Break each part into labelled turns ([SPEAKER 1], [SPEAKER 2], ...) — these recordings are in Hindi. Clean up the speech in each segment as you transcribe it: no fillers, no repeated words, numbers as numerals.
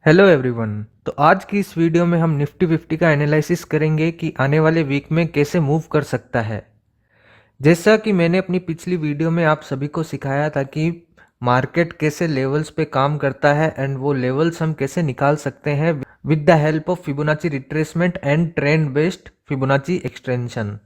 [SPEAKER 1] Hello everyone. तो आज की इस वीडियो में हम निफ्टी 50 का एनालिसिस करेंगे कि आने वाले वीक में कैसे मूव कर सकता है। जैसा कि मैंने अपनी पिछली वीडियो में आप सभी को सिखाया था कि मार्केट कैसे लेवल्स पे काम करता है एंड वो लेवल्स हम कैसे निकाल सकते हैं with the help of Fibonacci retracement and trend based Fibonacci extension.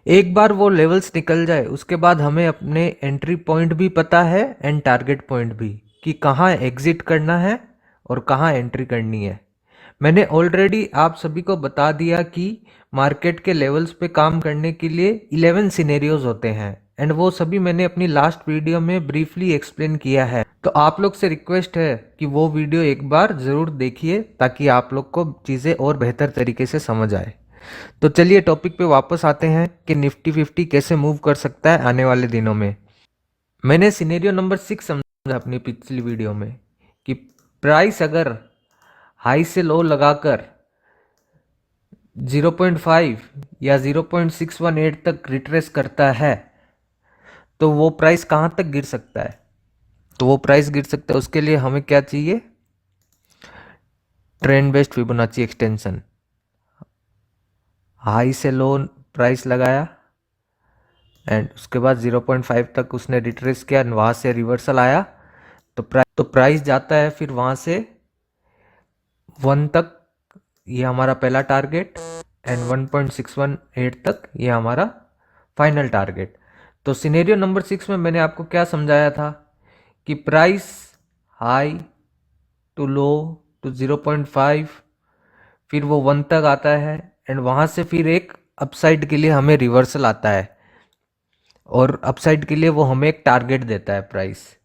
[SPEAKER 1] एक बार वो लेवल्स निकल जाए उसके बाद हमें अपने एंट्री पॉइंट भी पता है एंड टारगेट पॉइंट भी कि कहाँ एग्जिट करना है और कहाँ एंट्री करनी है। मैंने ऑलरेडी आप सभी को बता दिया कि मार्केट के लेवल्स पे काम करने के लिए 11 सिनेरियोज होते हैं एंड वो सभी मैंने अपनी लास्ट वीडियो में ब्रीफली एक्सप्लेन किया है। तो आप लोग से रिक्वेस्ट है कि वो वीडियो एक बार ज़रूर देखिए ताकि आप लोग को चीज़ें और बेहतर तरीके से समझ आए। तो चलिए टॉपिक पे वापस आते हैं कि निफ्टी 50 कैसे मूव कर सकता है आने वाले दिनों में। मैंने सिनेरियो नंबर 6 समझा अपनी पिछली वीडियो में कि प्राइस अगर हाई से लो लगाकर 0.5 या 0.618 तक रिट्रेस करता है तो वो प्राइस कहाँ तक गिर सकता है। तो वो प्राइस गिर सकता है उसके लिए हमें क्या चाहिए, trend based Fibonacci extension. High से लो प्राइस लगाया एंड उसके बाद 0.5 तक उसने रिट्रेस किया, वहाँ से रिवर्सल आया तो प्राइस जाता है फिर वहाँ से 1 तक, ये हमारा पहला टारगेट एंड 1.618 तक ये हमारा फाइनल टारगेट। तो सिनेरियो नंबर 6 में मैंने आपको क्या समझाया था कि price high to low to 0.5 फिर वो 1 तक आता है एंड वहाँ से फिर एक अपसाइड के लिए हमें रिवर्सल आता है और अपसाइड के लिए वो हमें एक टारगेट देता है प्राइस।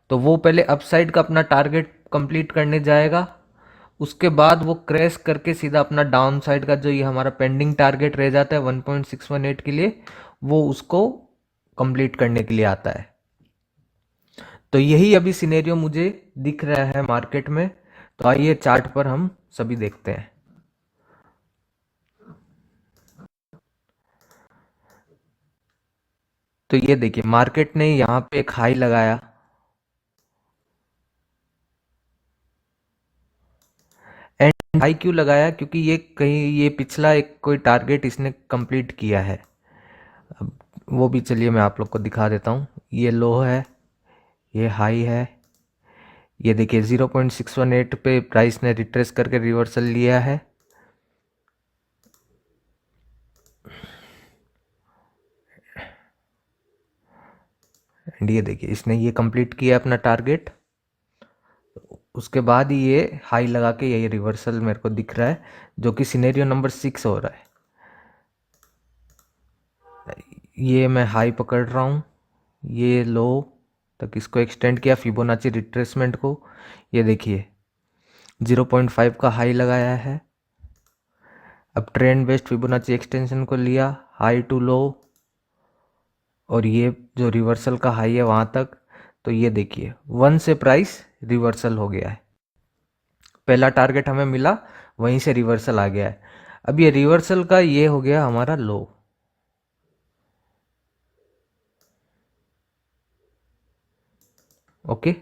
[SPEAKER 1] तो वो पहले अपसाइड का अपना टारगेट कंप्लीट करने जाएगा, उसके बाद वो क्रैश करके सीधा अपना डाउन साइड का जो ये हमारा पेंडिंग टारगेट रह जाता है 1.618 के लिए, वो उसको कंप्लीट करने के लिए आता है। तो यही अभी सिनेरियो मुझे दिख रहा है मार्केट में। तो आइए चार्ट पर हम सभी देखते हैं। तो ये देखिए मार्केट ने यहाँ पे एक हाई लगाया एंड हाई क्यों लगाया, क्योंकि ये कहीं ये पिछला एक कोई टारगेट इसने कंप्लीट किया है। अब वो भी चलिए मैं आप लोग को दिखा देता हूँ। ये लो है, ये हाई है, ये देखिए 0.618 पे प्राइस ने रिट्रेस करके रिवर्सल लिया है एंड ये देखिए इसने ये कंप्लीट किया अपना टारगेट। उसके बाद ही ये हाई लगा के ये रिवर्सल मेरे को दिख रहा है जो कि सिनेरियो नंबर 6 हो रहा है। ये मैं हाई पकड़ रहा हूँ, ये लो तक इसको एक्सटेंड किया फिबोनाची रिट्रेसमेंट को। ये देखिए 0.5 का हाई लगाया है, अब ट्रेंड बेस्ड फिबोनाची एक्सटेंशन को लिया हाई टू लो और ये जो रिवर्सल का हाई है वहाँ तक। तो ये देखिए 1 से प्राइस रिवर्सल हो गया है, पहला टारगेट हमें मिला वहीं से रिवर्सल आ गया है। अब ये रिवर्सल का ये हो गया हमारा लो। ओके,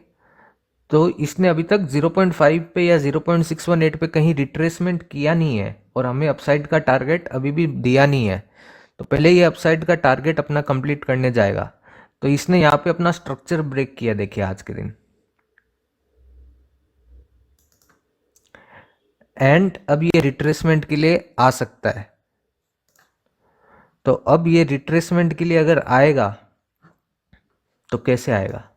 [SPEAKER 1] तो इसने अभी तक 0.5 पे या 0.618 पे कहीं रिट्रेसमेंट किया नहीं है और हमें अपसाइड का टारगेट अभी भी दिया नहीं है। तो पहले ये अपसाइड का टारगेट अपना कंप्लीट करने जाएगा। तो इसने यहाँ पे अपना स्ट्रक्चर ब्रेक किया, देखिए आज के दिन, एंड अब ये रिट्रेसमेंट के लिए आ सकता है। तो अब ये रिट्रेसमेंट के लिए अगर आएगा तो कैसे आएगा,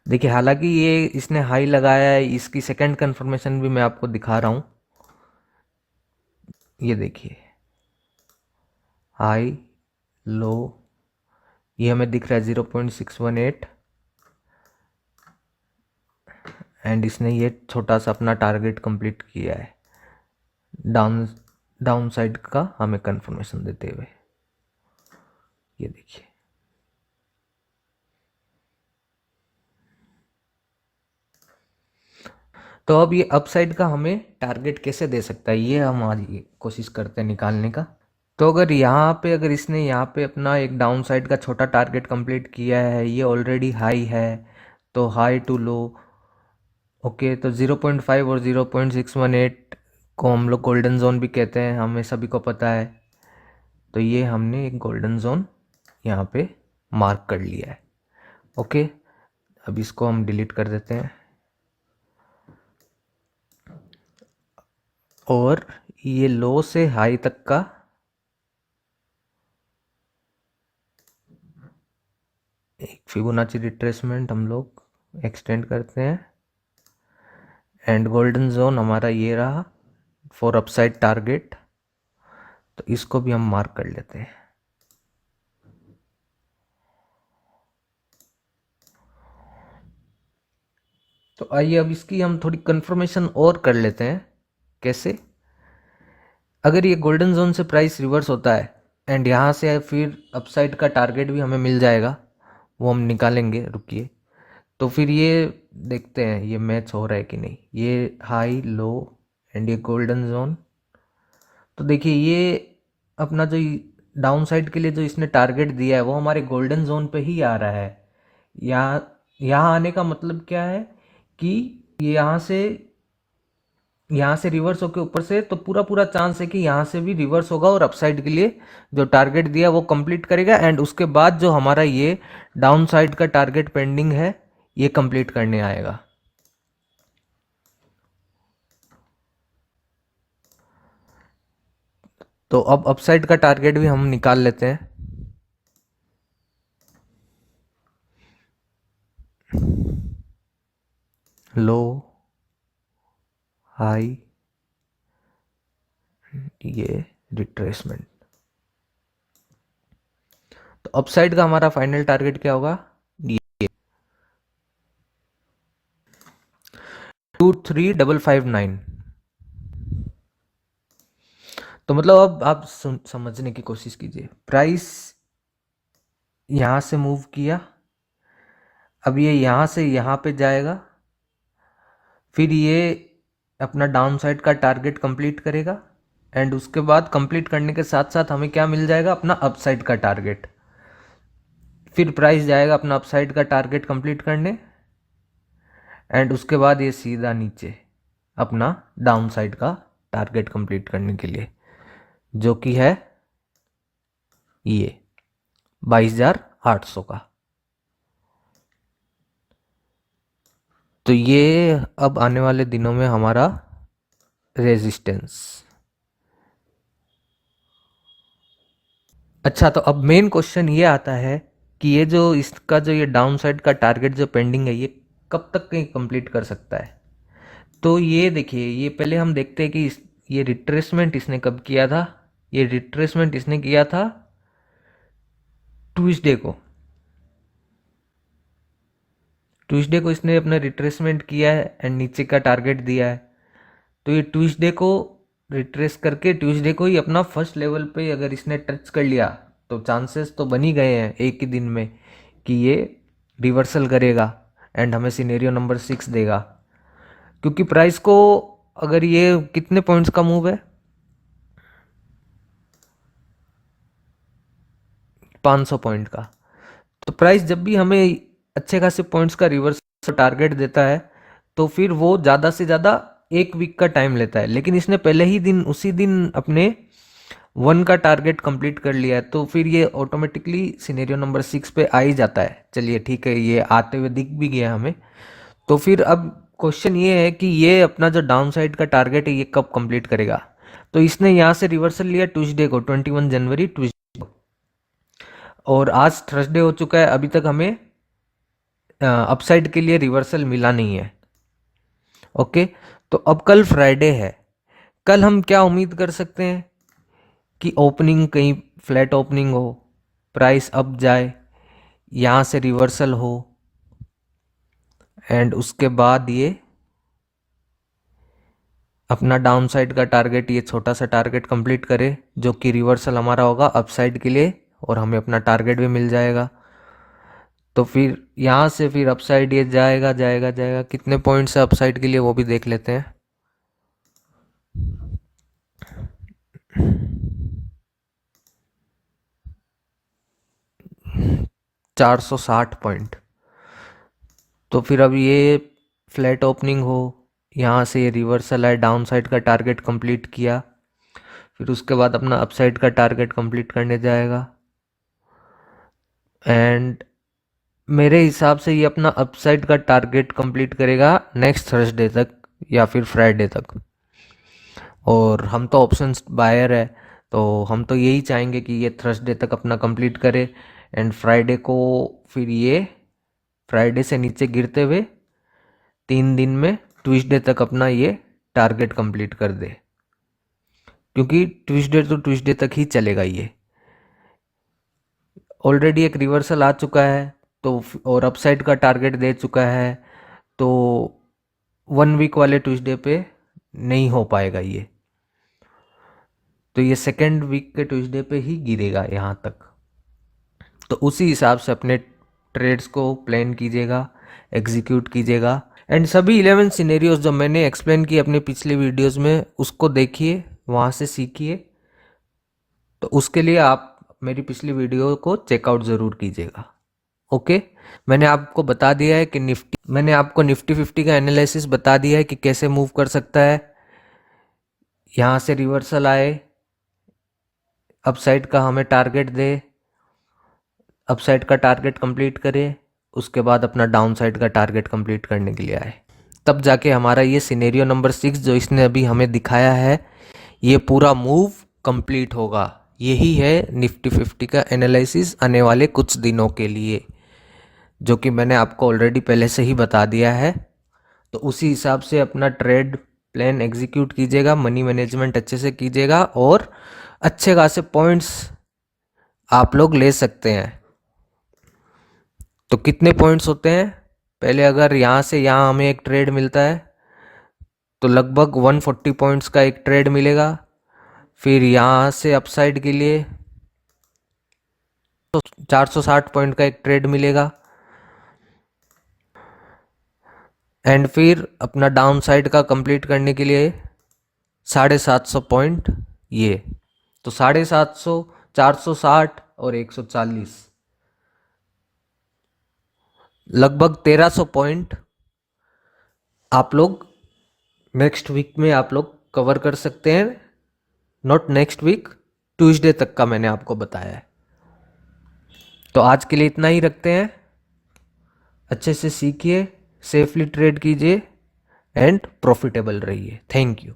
[SPEAKER 1] देखिए हालांकि ये इसने हाई लगाया है, इसकी सेकंड कंफर्मेशन भी मैं आपको दिखा रहा हूं। ये देखिए हाई लो, ये हमें दिख रहा है 0.618 एंड इसने ये छोटा सा अपना टारगेट कंप्लीट किया है डाउन साइड का हमें कंफर्मेशन देते हुए। ये देखिए तो अब ये अपसाइड का हमें टारगेट कैसे दे सकता है, ये हम आज ये कोशिश करते हैं निकालने का। तो अगर यहाँ पे अगर इसने यहाँ पे अपना एक डाउन साइड का छोटा टारगेट कंप्लीट किया है, ये ऑलरेडी हाई है, तो हाई टू लो। ओके, तो 0.5 और 0.618 को हम लोग गोल्डन जोन भी कहते हैं, हमें सभी को पता है। तो ये हमने एक गोल्डन जोन यहाँ पे मार्क कर लिया है। ओके, अब इसको हम डिलीट कर देते हैं। और ये लो से हाई तक का एक फिबोनाची रिट्रेसमेंट हम लोग एक्सटेंड करते हैं। एंड गोल्डन जोन हमारा ये रहा फॉर अपसाइड टारगेट, तो इसको भी हम मार्क कर लेते हैं। तो आइए अब इसकी हम थोड़ी कंफर्मेशन और कर लेते हैं। कैसे? अगर ये गोल्डन जोन से प्राइस रिवर्स होता है एंड यहाँ से फिर अपसाइड का टारगेट भी हमें मिल जाएगा, वो हम निकालेंगे, रुकिए। तो फिर ये देखते हैं ये मैच हो रहा है कि नहीं। ये हाई लो एंड ये गोल्डन जोन, तो देखिए ये अपना जो डाउन साइड के लिए जो इसने टारगेट दिया है वो हमारे गोल्डन जोन पे ही आ रहा है। यहाँ आने का मतलब क्या है कि ये यहाँ से रिवर्स होके ऊपर से, तो पूरा पूरा चांस है कि यहाँ से भी रिवर्स होगा और अपसाइड के लिए जो टारगेट दिया वो कंप्लीट करेगा। एंड उसके बाद जो हमारा ये डाउन साइड का टारगेट पेंडिंग है ये कंप्लीट करने आएगा। तो अब अपसाइड का टारगेट भी हम निकाल लेते हैं। लो, हाई, ये रिट्रेसमेंट। तो अपसाइड का हमारा फाइनल टारगेट क्या होगा? ये 23559। तो मतलब अब आप समझने की कोशिश कीजिए। प्राइस यहां से मूव किया, अब ये यहां से यहां पे जाएगा, फिर ये अपना डाउन साइड का टारगेट कंप्लीट करेगा। एंड उसके बाद कंप्लीट करने के साथ साथ हमें क्या मिल जाएगा? अपना अपसाइड का टारगेट। फिर प्राइस जाएगा अपना अपसाइड का टारगेट कंप्लीट करने, एंड उसके बाद ये सीधा नीचे अपना डाउन साइड का टारगेट कंप्लीट करने के लिए, जो कि है ये 22,800 का। तो ये अब आने वाले दिनों में हमारा रेजिस्टेंस। अच्छा, तो अब मेन क्वेश्चन ये आता है कि ये जो इसका जो ये डाउन साइड का टारगेट जो पेंडिंग है ये कब तक कंप्लीट कर सकता है? तो ये देखिए, ये पहले हम देखते हैं कि ये रिट्रेसमेंट इसने कब किया था। ये रिट्रेसमेंट इसने किया था ट्यूसडे को। ट्यूसडे को इसने अपना रिट्रेसमेंट किया है एंड नीचे का टारगेट दिया है। तो ये ट्यूसडे को रिट्रेस करके ट्यूसडे को ही अपना फर्स्ट लेवल पे अगर इसने टच कर लिया तो चांसेस तो बन ही गए हैं एक ही दिन में कि ये रिवर्सल करेगा एंड हमें सिनेरियो नंबर 6 देगा। क्योंकि प्राइस को अगर ये कितने पॉइंट्स का मूव है? 500 पॉइंट का। तो प्राइस जब भी हमें अच्छे खासे पॉइंट्स का रिवर्स टारगेट देता है तो फिर वो ज़्यादा से ज़्यादा एक वीक का टाइम लेता है, लेकिन इसने पहले ही दिन उसी दिन अपने 1 का टारगेट कंप्लीट कर लिया है, तो फिर ये ऑटोमेटिकली सिनेरियो नंबर 6 पे आ ही जाता है। चलिए ठीक है, ये आते हुए दिख भी गया हमें। तो फिर अब क्वेश्चन ये है कि ये अपना जो डाउन साइड का टारगेट है ये कब कंप्लीट करेगा? तो इसने यहाँ से रिवर्सल लिया ट्यूसडे को, 21 जनवरी ट्यूसडे को, और आज थर्सडे हो चुका है, अभी तक हमें अपसाइड के लिए रिवर्सल मिला नहीं है। ओके, तो अब कल फ्राइडे है। कल हम क्या उम्मीद कर सकते हैं कि ओपनिंग कहीं फ्लैट ओपनिंग हो, प्राइस अप जाए, यहाँ से रिवर्सल हो एंड उसके बाद ये अपना डाउन साइड का टारगेट, ये छोटा सा टारगेट कंप्लीट करे जो कि रिवर्सल हमारा होगा अपसाइड के लिए और हमें अपना टारगेट भी मिल जाएगा। तो फिर यहाँ से फिर अपसाइड ये जाएगा जाएगा जाएगा, कितने पॉइंट्स है अपसाइड के लिए वो भी देख लेते हैं। 460 पॉइंट। तो फिर अब ये फ्लैट ओपनिंग हो, यहाँ से ये रिवर्सल आए, डाउन साइड का टारगेट कंप्लीट किया, फिर उसके बाद अपना अपसाइड का टारगेट कंप्लीट करने जाएगा। एंड मेरे हिसाब से ये अपना अपसाइड का टारगेट कंप्लीट करेगा नेक्स्ट थर्सडे तक या फिर फ्राइडे तक। और हम तो ऑप्शंस बायर है, तो हम तो यही चाहेंगे कि ये थर्सडे तक अपना कंप्लीट करे एंड फ्राइडे को फिर ये फ्राइडे से नीचे गिरते हुए 3 दिन में ट्यूसडे तक अपना ये टारगेट कंप्लीट कर दे, क्योंकि ट्यूसडे तो ट्यूसडे तक ही चलेगा ये। ऑलरेडी एक रिवर्सल आ चुका है तो और अपसाइड का टारगेट दे चुका है, तो 1 वीक वाले ट्यूसडे पे नहीं हो पाएगा ये, तो ये सेकेंड वीक के ट्यूसडे पे ही गिरेगा यहाँ तक। तो उसी हिसाब से अपने ट्रेड्स को प्लान कीजिएगा, एग्जीक्यूट कीजिएगा। एंड सभी 11 सिनेरियोज जो मैंने एक्सप्लेन किए अपने पिछले वीडियोस में, उसको देखिए, वहाँ से सीखिए। तो उसके लिए आप मेरी पिछली वीडियो को चेकआउट ज़रूर कीजिएगा। ओके, मैंने आपको बता दिया है कि मैंने आपको निफ्टी 50 का एनालिसिस बता दिया है कि कैसे मूव कर सकता है। यहाँ से रिवर्सल आए, अपसाइड का हमें टारगेट दे, अपसाइड का टारगेट कंप्लीट करे, उसके बाद अपना डाउन साइड का टारगेट कंप्लीट करने के लिए आए, तब जाके हमारा ये सिनेरियो नंबर 6 जो इसने अभी हमें दिखाया है, ये पूरा मूव कंप्लीट होगा। यही है निफ्टी 50 का एनालिसिस आने वाले कुछ दिनों के लिए, जो कि मैंने आपको ऑलरेडी पहले से ही बता दिया है। तो उसी हिसाब से अपना ट्रेड प्लान एग्जीक्यूट कीजिएगा, मनी मैनेजमेंट अच्छे से कीजिएगा और अच्छे खासे पॉइंट्स आप लोग ले सकते हैं। तो कितने पॉइंट्स होते हैं, पहले अगर यहाँ से यहाँ हमें एक ट्रेड मिलता है तो लगभग 140 पॉइंट्स का एक ट्रेड मिलेगा। फिर यहाँ से अपसाइड के लिए तो 460 पॉइंट का एक ट्रेड मिलेगा। एंड फिर अपना डाउन साइड का कंप्लीट करने के लिए 750 पॉइंट, ये तो 750, 460 और 140, लगभग 1300 पॉइंट आप लोग नेक्स्ट वीक में आप लोग कवर कर सकते हैं। नॉट नेक्स्ट वीक, ट्यूसडे तक का मैंने आपको बताया है। तो आज के लिए इतना ही रखते हैं। अच्छे से सीखिए, सेफली ट्रेड कीजिए एंड प्रॉफिटेबल रहिए। Thank you.